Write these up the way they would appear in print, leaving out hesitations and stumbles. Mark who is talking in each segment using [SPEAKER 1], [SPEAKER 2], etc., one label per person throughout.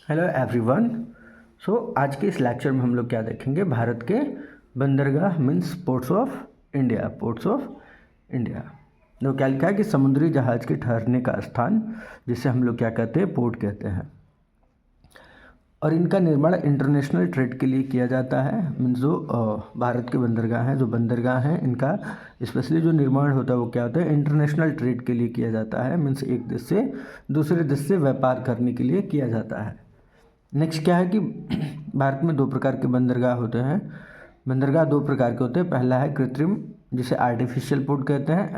[SPEAKER 1] Hello everyone. आज के इस लेक्चर में हम लोग क्या देखेंगे, भारत के बंदरगाह means ports of India. Ports of India जो क्या लिखा है कि समुद्री जहाज़ के ठहरने का स्थान, जिसे हम लोग क्या कहते हैं, पोर्ट कहते हैं। और इनका निर्माण इंटरनेशनल ट्रेड के लिए किया जाता है। मीन्स जो भारत के बंदरगाह हैं, जो बंदरगाह हैं, इनका स्पेशली जो निर्माण होता है वो क्या होता है, इंटरनेशनल ट्रेड के लिए किया जाता है। मीन्स एक देश से दूसरे देश से व्यापार करने के लिए किया जाता है। नेक्स्ट क्या है कि भारत में दो प्रकार के बंदरगाह होते हैं। बंदरगाह दो प्रकार के होते हैं। पहला है कृत्रिम, जिसे आर्टिफिशियल पोर्ट कहते हैं,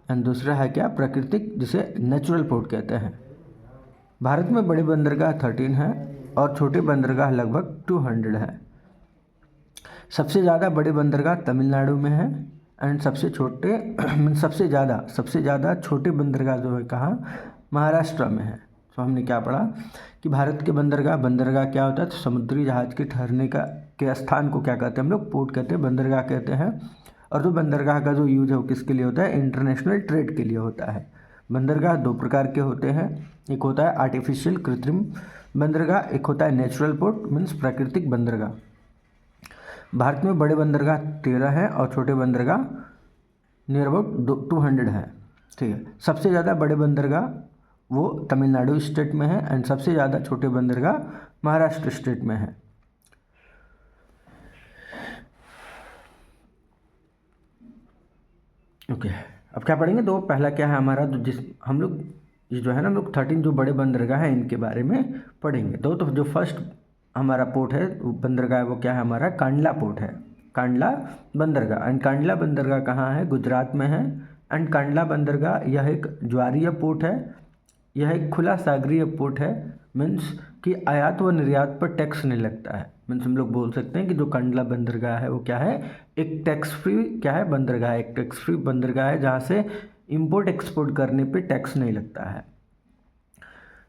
[SPEAKER 1] एंड दूसरा है क्या, प्राकृतिक, जिसे नेचुरल पोर्ट कहते हैं। भारत में बड़े बंदरगाह 13 हैं और छोटे बंदरगाह लगभग 200 हैं। सबसे ज़्यादा बड़े बंदरगाह तमिलनाडु में हैं एंड सबसे ज़्यादा छोटे बंदरगाह जो है कहाँ, महाराष्ट्र में है। तो हमने क्या पढ़ा कि भारत के बंदरगाह क्या होता है, तो समुद्री जहाज़ के ठहरने के स्थान को क्या कहते हैं हम लोग, पोर्ट कहते हैं, बंदरगाह कहते हैं। और जो बंदरगाह का जो यूज है वो किसके लिए होता है, इंटरनेशनल ट्रेड के लिए होता है। बंदरगाह दो प्रकार के होते हैं, एक होता है आर्टिफिशियल कृत्रिम बंदरगाह, एक होता है नेचुरल पोर्ट मीन्स प्राकृतिक बंदरगाह। भारत में बड़े बंदरगाह 13 हैं और छोटे बंदरगाह नियर अबाउट 200 हैं। ठीक है। सबसे ज़्यादा बड़े बंदरगाह वो तमिलनाडु स्टेट में है एंड सबसे ज़्यादा छोटे बंदरगाह महाराष्ट्र स्टेट में है। ओके, अब क्या पढ़ेंगे, तो पहला क्या है हमारा, तो जिस हम लोग ये जो है ना, हम लोग 13 जो बड़े बंदरगाह हैं इनके बारे में पढ़ेंगे। तो जो फर्स्ट हमारा पोर्ट है, बंदरगाह, वो क्या है हमारा, कांडला पोर्ट है, कांडला बंदरगाह। एंड कांडला बंदरगाह कहाँ है, गुजरात में है। एंड कांडला बंदरगाह यह एक ज्वारीय पोर्ट है, यह एक खुला सागरीय पोर्ट है। मीन्स कि आयात व निर्यात पर टैक्स नहीं लगता है। मीन्स हम लोग बोल सकते हैं कि जो कांडला बंदरगाह है वो क्या है, एक टैक्स फ्री क्या है, बंदरगाह, एक टैक्स फ्री बंदरगाह है जहाँ से इम्पोर्ट एक्सपोर्ट करने पे टैक्स नहीं लगता है।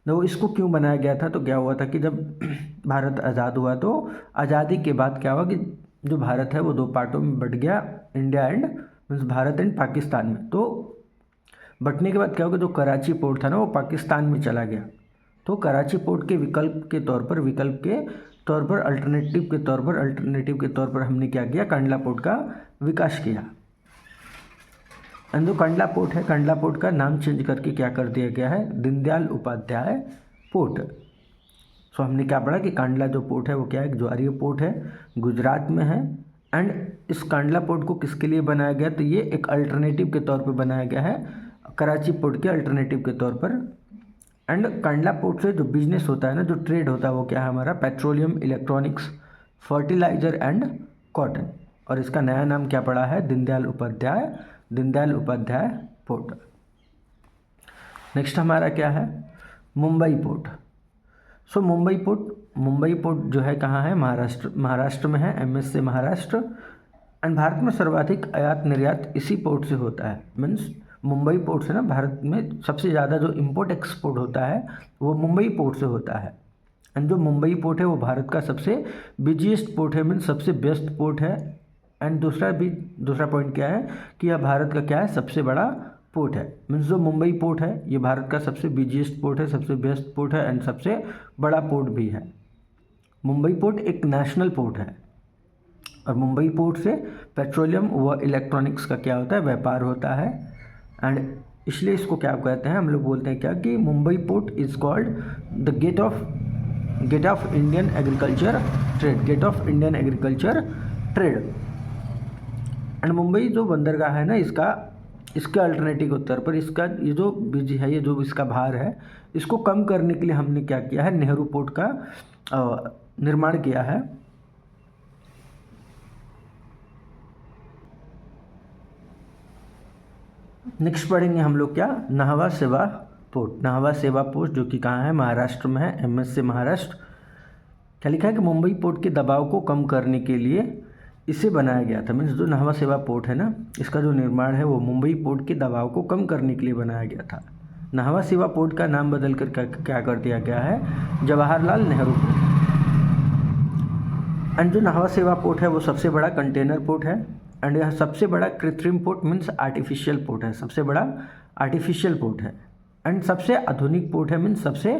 [SPEAKER 1] तो इसको क्यों बनाया गया था, तो क्या हुआ था कि जब भारत आज़ाद हुआ तो आज़ादी के बाद क्या हुआ कि जो भारत है वो दो पार्टों में बट गया, India and means Bharat and Pakistan में। तो बटने के बाद क्या हुआ, जो कराची पोर्ट था ना वो पाकिस्तान में चला गया। तो कराची पोर्ट के विकल्प के तौर पर अल्टरनेटिव के तौर पर हमने क्या किया, कांडला पोर्ट का विकास किया। एंड जो कांडला पोर्ट है, कांडला पोर्ट का नाम चेंज करके क्या कर दिया गया है, दीनदयाल उपाध्याय पोर्ट। सो हमने क्या पढ़ा कि कांडला जो पोर्ट है वो क्या है, एक ज्वारीय पोर्ट है, गुजरात में है। एंड इस कांडला पोर्ट को किसके लिए बनाया गया, तो ये एक अल्टरनेटिव के तौर पर बनाया गया है, कराची पोर्ट के अल्टरनेटिव के तौर पर। एंड कांडला पोर्ट से जो बिजनेस होता है ना, जो ट्रेड होता है वो क्या है हमारा, petroleum, electronics, fertiliser and cotton. और इसका नया नाम क्या पड़ा है, दीनदयाल उपाध्याय पोर्ट। नेक्स्ट हमारा क्या है, मुंबई पोर्ट। सो मुंबई पोर्ट जो है कहाँ है, महाराष्ट्र में है, MS से महाराष्ट्र। एंड भारत में सर्वाधिक आयात निर्यात इसी पोर्ट से होता है। मीन्स मुंबई पोर्ट से ना भारत में सबसे ज़्यादा जो इम्पोर्ट एक्सपोर्ट होता है वो मुंबई पोर्ट से होता है। एंड जो मुंबई पोर्ट है वो भारत का सबसे बिजीएस्ट पोर्ट है, मीन्स सबसे बेस्ट पोर्ट है। एंड दूसरा पॉइंट क्या है कि यह भारत का क्या है, सबसे बड़ा पोर्ट है। मीन्स जो मुंबई पोर्ट है ये भारत का सबसे बिजीएस्ट पोर्ट है, सबसे बेस्ट पोर्ट है एंड सबसे बड़ा पोर्ट भी है। मुंबई पोर्ट एक नेशनल पोर्ट है और मुंबई पोर्ट से पेट्रोलियम व इलेक्ट्रॉनिक्स का क्या होता है, व्यापार होता है। एंड इसलिए इसको क्या कहते हैं, हम लोग बोलते हैं क्या कि Mumbai port is called the gate of Indian agriculture trade. And Mumbai जो बंदरगाह है ना, इसके अल्टरनेटिव के तौर पर इसका ये जो बीज है, ये जो इसका भार है, इसको कम करने के लिए हमने क्या किया है, नेहरू पोर्ट का निर्माण किया है। नेक्स्ट पढ़ेंगे हम लोग क्या, नाहवा सेवा पोर्ट जो कि कहाँ है, महाराष्ट्र में है, MS से महाराष्ट्र। क्या लिखा है कि मुंबई पोर्ट के दबाव को कम करने के लिए इसे बनाया गया था। मीन्स जो नाहवा सेवा पोर्ट है ना, इसका जो निर्माण है वो मुंबई पोर्ट के दबाव को कम करने के लिए बनाया गया था। नाहवा सेवा पोर्ट का नाम बदल कर क्या कर दिया गया है, जवाहरलाल नेहरू पोर्ट। एंड जो नाहवा सेवा पोर्ट है वो सबसे बड़ा कंटेनर पोर्ट है। एंड यह सबसे बड़ा कृत्रिम पोर्ट मीन्स आर्टिफिशियल पोर्ट है, सबसे बड़ा आर्टिफिशियल पोर्ट है। एंड सबसे आधुनिक पोर्ट है, मीन्स सबसे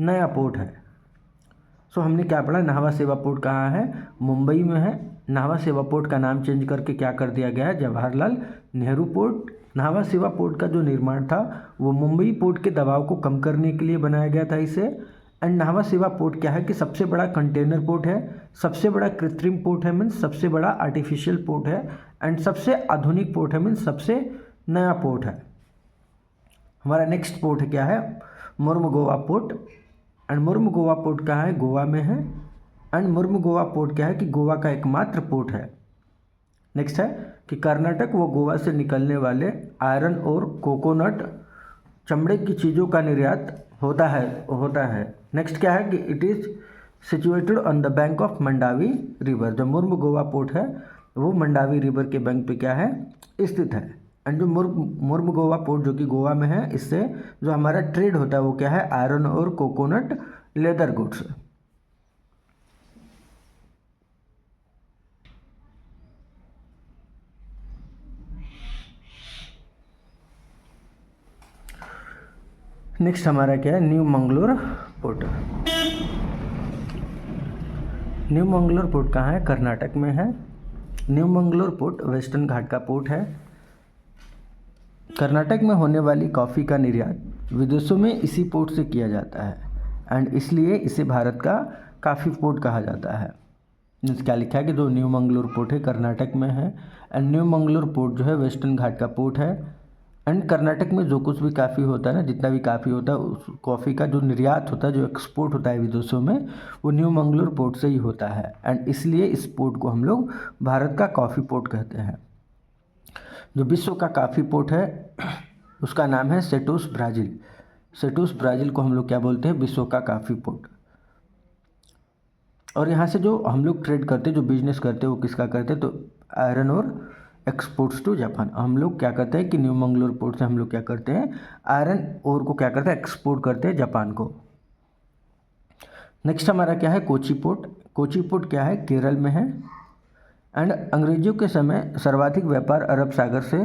[SPEAKER 1] नया पोर्ट है। सो हमने क्या पढ़ा, नाहवा सेवा पोर्ट कहाँ है, मुंबई में है। नाहवा सेवा पोर्ट का नाम चेंज करके क्या कर दिया गया है, जवाहरलाल नेहरू पोर्ट। नाहवा सेवा पोर्ट का जो निर्माण था वो मुंबई पोर्ट के दबाव को कम करने के लिए बनाया गया था इसे। एंड नाहवा सेवा पोर्ट क्या है कि सबसे बड़ा कंटेनर पोर्ट है, सबसे बड़ा कृत्रिम पोर्ट है, मीन्स सबसे बड़ा आर्टिफिशियल पोर्ट है, एंड सबसे आधुनिक पोर्ट है, मीन्स सबसे नया पोर्ट है। हमारा नेक्स्ट पोर्ट क्या है, मुर्मुगोवा पोर्ट। एंड मुर्मुगोवा पोर्ट कहाँ है, गोवा में है। एंड मुर्मुगोवा पोर्ट क्या है कि गोवा का एकमात्र पोर्ट है। नेक्स्ट है कि कर्नाटक व गोवा से निकलने वाले आयरन और कोकोनट चमड़े की चीज़ों का निर्यात होता है। नेक्स्ट क्या है कि it is situated on the bank of Mandavi river. जो मुर्मुगोवा पोर्ट है वो मंडावी रिवर के बैंक पे क्या है, स्थित है। एंड जो मुर्मुगोवा पोर्ट जो कि गोवा में है, इससे जो हमारा ट्रेड होता है वो क्या है, आयरन और कोकोनट लेदर गुड्स। नेक्स्ट हमारा क्या है, new Mangalore port. New Mangalore port कहाँ है, कर्नाटक में है। न्यू मंगलोर पोर्ट वेस्टर्न घाट का पोर्ट है। कर्नाटक में होने वाली कॉफ़ी का निर्यात विदेशों में इसी पोर्ट से किया जाता है, एंड इसलिए इसे भारत का काफ़ी पोर्ट कहा जाता है। क्या लिखा है कि जो न्यू मंगलोर पोर्ट है कर्नाटक में है, एंड न्यू मंगलोर पोर्ट जो है वेस्टर्न घाट का पोर्ट है। एंड कर्नाटक में जो कुछ भी काफ़ी होता है ना, जितना भी काफ़ी होता है, उस कॉफ़ी का जो निर्यात होता है, जो एक्सपोर्ट होता है विदेशों में, वो न्यू मंगलोर पोर्ट से ही होता है। एंड इसलिए इस पोर्ट को हम लोग भारत का कॉफ़ी पोर्ट कहते हैं। जो विश्व का काफ़ी पोर्ट है उसका नाम है सेटोस ब्राज़ील। सेटोस ब्राज़ील को हम लोग क्या बोलते हैं, विश्व का काफ़ी पोर्ट। और यहाँ से जो हम लोग ट्रेड करते हैं, जो बिजनेस करते हैं, वो किसका करते हैं, तो आयरन और एक्सपोर्ट्स टू जापान। हम लोग क्या करते हैं कि न्यू मंगलोर पोर्ट से हम लोग क्या करते हैं, आयरन ओर को क्या करते हैं, एक्सपोर्ट करते हैं जापान को। नेक्स्ट हमारा क्या है, कोची पोर्ट। कोची पोर्ट क्या है, केरल में है। एंड अंग्रेजों के समय सर्वाधिक व्यापार अरब सागर से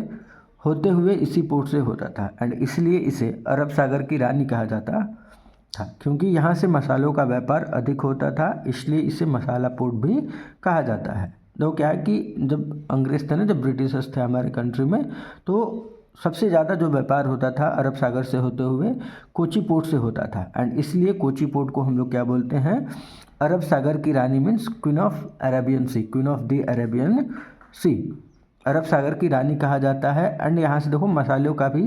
[SPEAKER 1] होते हुए इसी पोर्ट से होता था, एंड इसलिए इसे अरब सागर की रानी कहा जाता था। क्योंकि यहाँ से मसालों का व्यापार अधिक होता था, इसलिए इसे मसाला पोर्ट भी कहा जाता है। तो क्या है कि जब अंग्रेज थे ना, जब ब्रिटिशर्स थे हमारे कंट्री में, तो सबसे ज़्यादा जो व्यापार होता था अरब सागर से होते हुए कोची पोर्ट से होता था, एंड इसलिए कोची पोर्ट को हम लोग क्या बोलते हैं, अरब सागर की रानी, means queen of Arabian sea, queen of the Arabian sea, अरब सागर की रानी कहा जाता है। एंड यहाँ से देखो मसालों का भी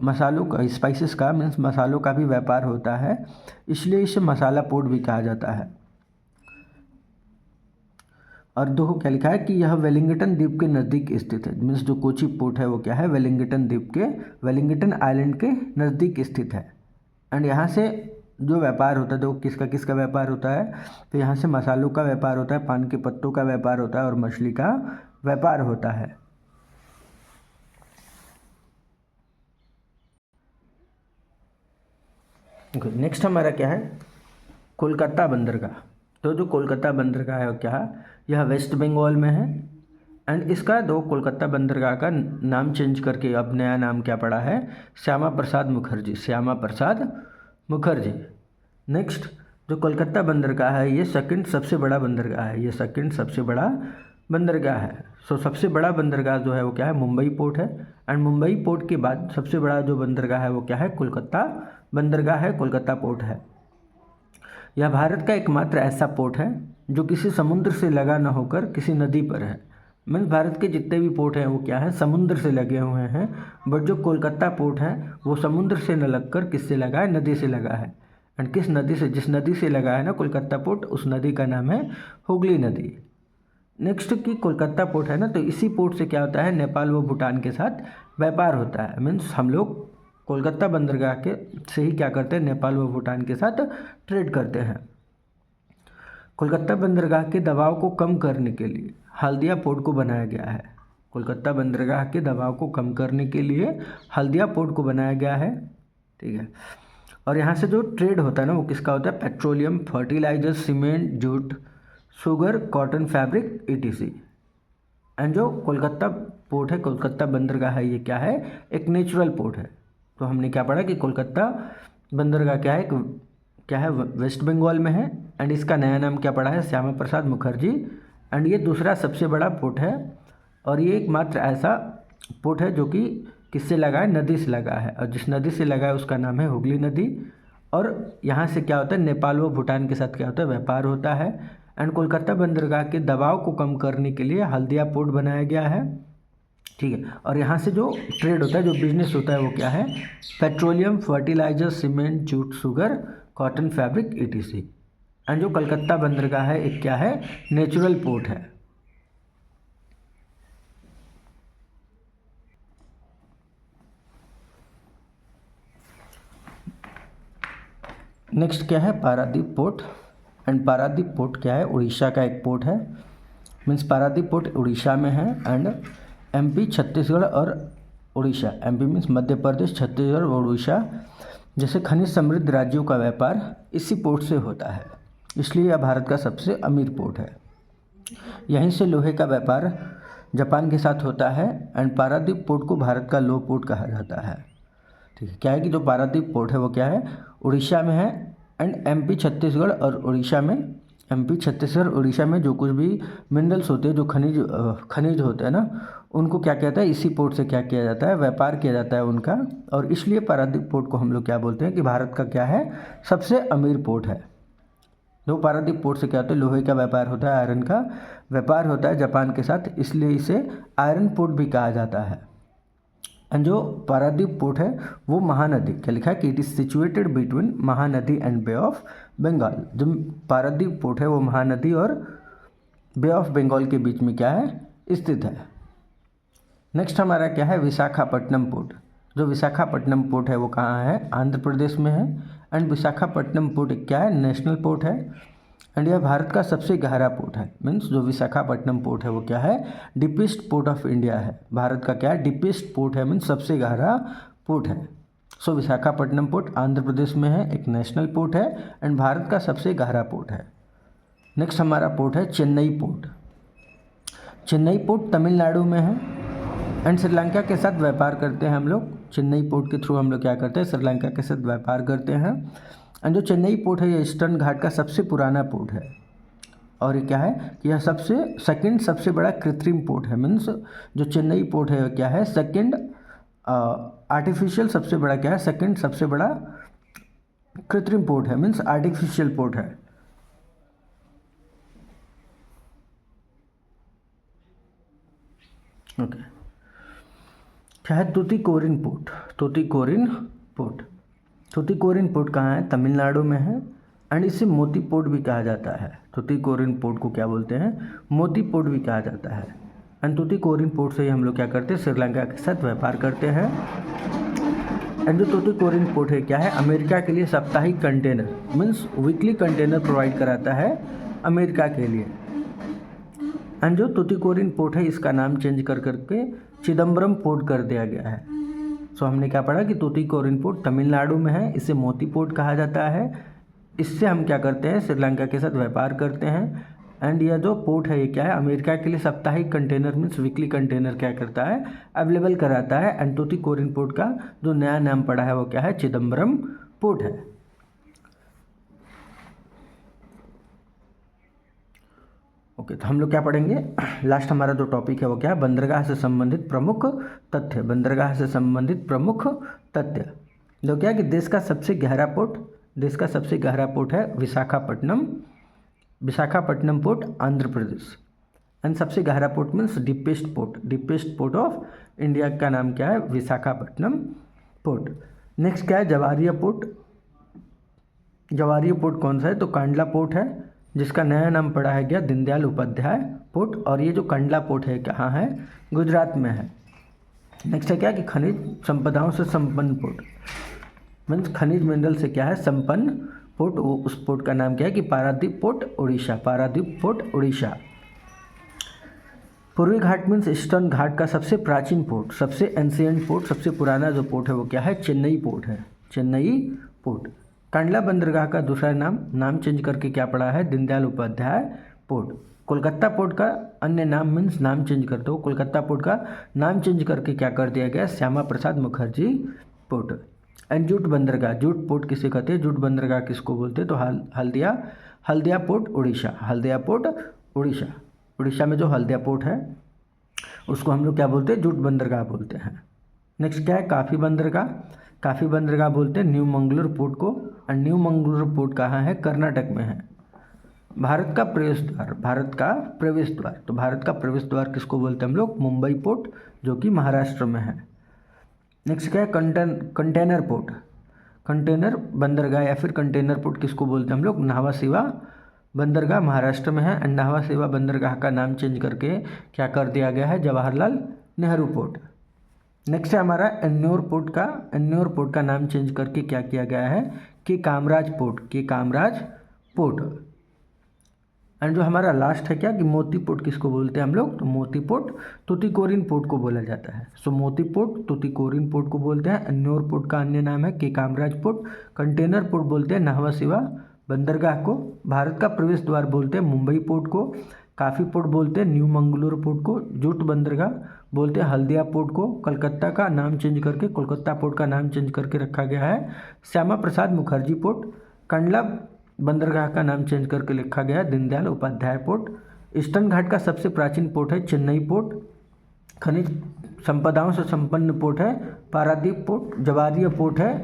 [SPEAKER 1] मसालों का, स्पाइसेस का, मीन्स मसालों का भी व्यापार होता है, इसलिए इसे मसाला पोर्ट भी कहा जाता है। और देखो क्या लिखा है कि यह वेलिंगटन द्वीप के नज़दीक स्थित है। मीन्स जो कोची पोर्ट है वो क्या है, वेलिंगटन द्वीप के, वेलिंगटन आइलैंड के नज़दीक स्थित है। एंड यहाँ से जो व्यापार होता है, देखो किसका किसका व्यापार होता है, तो यहाँ से मसालों का व्यापार होता है, पान के पत्तों का व्यापार होता है, और मछली का व्यापार होता है। नेक्स्ट हमारा क्या है, कोलकाता बंदरगाह। तो जो कोलकाता बंदरगाह है क्या है, यह वेस्ट बंगाल में है। एंड इसका दो कोलकाता बंदरगाह का नाम चेंज करके अब नया नाम क्या पड़ा है, श्यामा प्रसाद मुखर्जी, श्यामा प्रसाद मुखर्जी। नेक्स्ट जो कोलकाता बंदरगाह है ये सेकंड सबसे बड़ा बंदरगाह है, ये सेकंड सबसे बड़ा बंदरगाह है। सो सबसे बड़ा बंदरगाह जो है वो क्या है, मुंबई पोर्ट है। एंड मुंबई पोर्ट के बाद सबसे बड़ा जो बंदरगाह है वो क्या है, कोलकाता बंदरगाह है, कोलकाता पोर्ट है। यह भारत का एकमात्र ऐसा पोर्ट है जो किसी समुद्र से लगा न होकर किसी नदी पर है। मीन्स भारत के जितने भी पोर्ट हैं वो क्या है, समुद्र से लगे हुए हैं, बट जो कोलकाता पोर्ट है वो समुद्र से न लगकर किससे लगा है, नदी से लगा है। एंड किस नदी से, जिस नदी से लगा है ना कोलकाता पोर्ट, उस नदी का नाम है हुगली नदी। नेक्स्ट की कोलकाता पोर्ट है ना, तो इसी पोर्ट से क्या होता है, नेपाल व भूटान के साथ व्यापार होता है। मीन्स हम लोग कोलकाता बंदरगाह के से ही क्या करते हैं, नेपाल व भूटान के साथ ट्रेड करते हैं। कोलकाता बंदरगाह के दबाव को कम करने के लिए हल्दिया पोर्ट को बनाया गया है। कोलकाता बंदरगाह के दबाव को कम करने के लिए हल्दिया पोर्ट को बनाया गया है, ठीक है। और यहाँ से जो ट्रेड होता है ना वो किसका होता है, petroleum, fertiliser, cement, jute, sugar, cotton, fabric, ETC। And जो कोलकाता पोर्ट है, कोलकाता बंदरगाह है, ये क्या है, एक नेचुरल पोर्ट है। तो हमने क्या पढ़ा कि कोलकाता बंदरगाह क्या है वेस्ट बंगाल में है, एंड इसका नया नाम क्या पड़ा है, श्यामा प्रसाद मुखर्जी। एंड ये दूसरा सबसे बड़ा पोर्ट है, और ये एकमात्र ऐसा पोर्ट है जो कि किससे लगा है, नदी से लगा है, और जिस नदी से लगा है उसका नाम है हुगली नदी। और यहाँ से क्या होता है, नेपाल व भूटान के साथ क्या होता है, व्यापार होता है। एंड कोलकाता बंदरगाह के दबाव को कम करने के लिए हल्दिया पोर्ट बनाया गया है, ठीक है। और यहाँ से जो ट्रेड होता है, जो बिजनेस होता है वो क्या है, petroleum, fertiliser, cement, jute, sugar, cotton, fabric, ETC। And जो कलकत्ता बंदरगाह है एक क्या है, नेचुरल पोर्ट है। नेक्स्ट क्या है, Paradip port. And Paradip port क्या है, उड़ीसा का एक पोर्ट है, मीन्स पारादीप पोर्ट उड़ीसा में है। एंड MP, छत्तीसगढ़ और उड़ीसा, MP मीन्स मध्य प्रदेश, छत्तीसगढ़ और उड़ीसा जैसे खनिज समृद्ध राज्यों का व्यापार इसी पोर्ट से होता है, इसलिए यह भारत का सबसे अमीर पोर्ट है। यहीं से लोहे का व्यापार जापान के साथ होता है। एंड पारादीप पोर्ट को भारत का लो पोर्ट कहा जाता है, ठीक है। क्या है कि जो पारादीप पोर्ट है वो क्या है, उड़ीसा में है। एंड MP, छत्तीसगढ़ और उड़ीसा में, MP, छत्तीसगढ़, उड़ीसा में जो कुछ भी मिनरल्स होते हैं, जो खनिज होते हैं ना, उनको क्या कहता है, इसी पोर्ट से क्या किया जाता है, व्यापार किया जाता है उनका। और इसलिए पारादीप पोर्ट को हम लोग क्या बोलते हैं कि भारत का क्या है, सबसे अमीर पोर्ट है। जो पारादीप पोर्ट से क्या होता है, लोहे का व्यापार होता है, आयरन का व्यापार होता है जापान के साथ, इसलिए इसे आयरन पोर्ट भी कहा जाता है। एंड जो पारादीप पोर्ट है वो महानदी, क्या लिखा है कि it is situated between Mahanadi and bay of Bengal. जो पारादीप पोर्ट है वो महानदी और बे ऑफ बंगाल के बीच में क्या है, स्थित है। नेक्स्ट हमारा क्या है, विशाखापट्टनम पोर्ट। जो विशाखापट्टनम पोर्ट है वो कहाँ है, आंध्र प्रदेश में है। एंड विशाखापट्टनम पोर्ट एक क्या है, नेशनल पोर्ट है। एंड यह भारत का सबसे गहरा पोर्ट है, मीन्स जो विशाखापट्टनम पोर्ट है वो क्या है, डीपेस्ट पोर्ट ऑफ इंडिया है। भारत का क्या है, डीपेस्ट पोर्ट है, मीन्स सबसे गहरा पोर्ट है। सो विशाखापट्टनम पोर्ट आंध्र प्रदेश में है, एक नेशनल पोर्ट है, एंड भारत का सबसे गहरा पोर्ट है। नेक्स्ट हमारा पोर्ट है चेन्नई पोर्ट। चेन्नई पोर्ट तमिलनाडु में है। एंड श्रीलंका के साथ व्यापार करते हैं हम लोग, चेन्नई पोर्ट के थ्रू हम लोग क्या करते हैं, श्रीलंका के साथ व्यापार करते हैं। एंड जो चेन्नई पोर्ट है ये ईस्टर्न घाट का सबसे पुराना पोर्ट है, और ये क्या है कि यह सेकंड सबसे बड़ा कृत्रिम पोर्ट है। मीन्स जो चेन्नई पोर्ट है क्या है, सेकंड आर्टिफिशियल सबसे बड़ा क्या है, सेकंड सबसे बड़ा कृत्रिम पोर्ट है, मीन्स आर्टिफिशियल पोर्ट है। ओके, क्या है, Tuticorin port. Tuticorin port, Tuticorin port कहाँ है, तमिलनाडु में है। एंड इसे मोती पोर्ट भी कहा जाता है। तूतीकोरिन पोर्ट को क्या बोलते हैं, मोती पोर्ट भी कहा जाता है। एंड तूतीकोरिन पोर्ट से ही हम लोग क्या करते हैं, श्रीलंका के साथ व्यापार करते हैं। एंड जो तूतीकोरिन पोर्ट है क्या है, अमेरिका के लिए साप्ताहिक container, means weekly container provide कराता है अमेरिका के लिए। एंड जो तूतीकोरिन पोर्ट है इसका नाम चेंज कर करके चिदम्बरम पोर्ट कर दिया गया है। सो हमने क्या पढ़ा कि तूतीकोरिन पोर्ट तमिलनाडु में है, इसे मोती पोर्ट कहा जाता है। इससे हम क्या करते हैं, श्रीलंका के साथ व्यापार करते हैं। एंड यह जो पोर्ट है ये क्या है, अमेरिका के लिए साप्ताहिक कंटेनर मीन्स वीकली कंटेनर क्या करता है, अवेलेबल कराता है। एंड तूतीकोरिन पोर्ट का जो नया नाम पड़ा है वो क्या है, चिदम्बरम पोर्ट है। ओके, तो हम लोग क्या पढ़ेंगे, लास्ट हमारा जो टॉपिक है वो क्या है, बंदरगाह से संबंधित प्रमुख तथ्य। बंदरगाह से संबंधित प्रमुख तथ्य जो क्या है कि देश का सबसे गहरा पोर्ट है विशाखापट्टनम। विशाखापट्टनम पोर्ट आंध्र प्रदेश। एंड सबसे गहरा port means deepest port of India का नाम क्या है, विशाखापट्टनम पोर्ट। नेक्स्ट क्या है, जवाहरिया पोर्ट। जवाहरिया पोर्ट कौन सा है, तो कांडला पोर्ट है, जिसका नया नाम पड़ा है क्या, दीनदयाल उपाध्याय पोर्ट। और ये जो कंडला पोर्ट है कहाँ है, गुजरात में है। नेक्स्ट है क्या कि खनिज संपदाओं से संपन्न पोर्ट, मीन्स खनिज मिनरल से क्या है, संपन्न पोर्ट। वो उस पोर्ट का नाम क्या है कि पारादीप पोर्ट उड़ीसा। पारादीप पोर्ट उड़ीसा। पूर्वी घाट मीन्स ईस्टर्न घाट का सबसे प्राचीन पोर्ट, सबसे एंशिएंट पोर्ट, सबसे पुराना जो पोर्ट है वो क्या है, चेन्नई पोर्ट है, चेन्नई पोर्ट। कांडला बंदरगाह का दूसरा नाम चेंज करके क्या पड़ा है, दीनदयाल उपाध्याय पोर्ट। कोलकाता पोर्ट का अन्य नाम मीन्स नाम चेंज करते हो, कोलकाता पोर्ट का नाम चेंज करके क्या कर दिया गया, Shyama Prasad Mukherjee port. And jute बंदरगाह, जूट पोर्ट किसे कहते हैं, जूट बंदरगाह किसको बोलते हैं, तो हल्दिया पोर्ट उड़ीसा, हल्दिया पोर्ट उड़ीसा, उड़ीसा में जो हल्दिया पोर्ट है उसको हम लोग क्या बोलते हैं, जूट बंदरगाह बोलते हैं। नेक्स्ट क्या है, काफ़ी बंदरगाह, काफ़ी बंदरगाह बोलते हैं न्यू मंगलूर पोर्ट को। और न्यू मंगलूर पोर्ट कहाँ है, कर्नाटक में है। भारत का प्रवेश द्वार, भारत का प्रवेश द्वार, तो भारत का प्रवेश द्वार किसको बोलते हैं हम लोग, मुंबई पोर्ट, जो कि महाराष्ट्र में है। नेक्स्ट क्या है, कंटेनर पोर्ट, कंटेनर बंदरगाह या फिर कंटेनर पोर्ट किसको बोलते हैं हम लोग, न्हावा शेवा बंदरगाह महाराष्ट्र में है। एंड न्हावा शेवा बंदरगाह का नाम चेंज करके क्या कर दिया गया है, जवाहरलाल नेहरू पोर्ट। नेक्स्ट है हमारा एन्योर पोर्ट का, एन्योर पोर्ट का नाम चेंज करके क्या किया गया है, कि कामराज पोर्ट, कि कामराज पोर्ट। एंड जो हमारा लास्ट है क्या, कि मोती पोर्ट किसको बोलते हैं हम लोग, तो मोती पोर्ट तुतीकोरिन पोर्ट को बोला जाता है। सो मोती पोर्ट तुतीकोरिन पोर्ट को बोलते हैं। एन्योर पोर्ट का अन्य नाम है के कामराज पोर्ट। कंटेनर पोर्ट बोलते हैं न्हावा शेवा बंदरगाह को। भारत का प्रवेश द्वार बोलते हैं मुंबई पोर्ट को। काफ़ी पोर्ट बोलते हैं न्यू मंगलूर पोर्ट को। जूट बंदरगाह बोलते हैं हल्दिया पोर्ट को। कलकत्ता का नाम चेंज करके कोलकाता पोर्ट का नाम चेंज करके रखा गया है श्यामा प्रसाद मुखर्जी पोर्ट। कंडला बंदरगाह का नाम चेंज करके लिखा गया है दीनदयाल उपाध्याय पोर्ट। ईस्टर्न घाट का सबसे प्राचीन पोर्ट है चेन्नई पोर्ट। खनिज संपदाओं से संपन्न पोर्ट है पारादीप पोर्ट। जवारीय पोर्ट है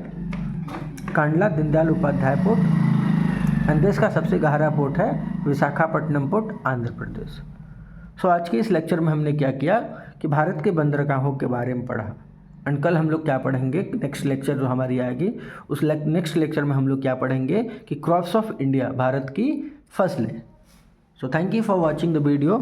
[SPEAKER 1] कांडला दीनदयाल उपाध्याय पोर्ट। एंड देश का सबसे गहरा पोर्ट है विशाखापट्टनम पोर्ट, आंध्र प्रदेश। सो आज के इस लेक्चर में हमने क्या किया कि भारत के बंदरगाहों के बारे में पढ़ा। एंड कल हम लोग क्या पढ़ेंगे, नेक्स्ट लेक्चर जो हमारी आएगी उस नेक्स्ट लेक्चर में हम लोग क्या पढ़ेंगे कि क्रॉप्स ऑफ इंडिया, भारत की फसलें। So thank you for watching the video.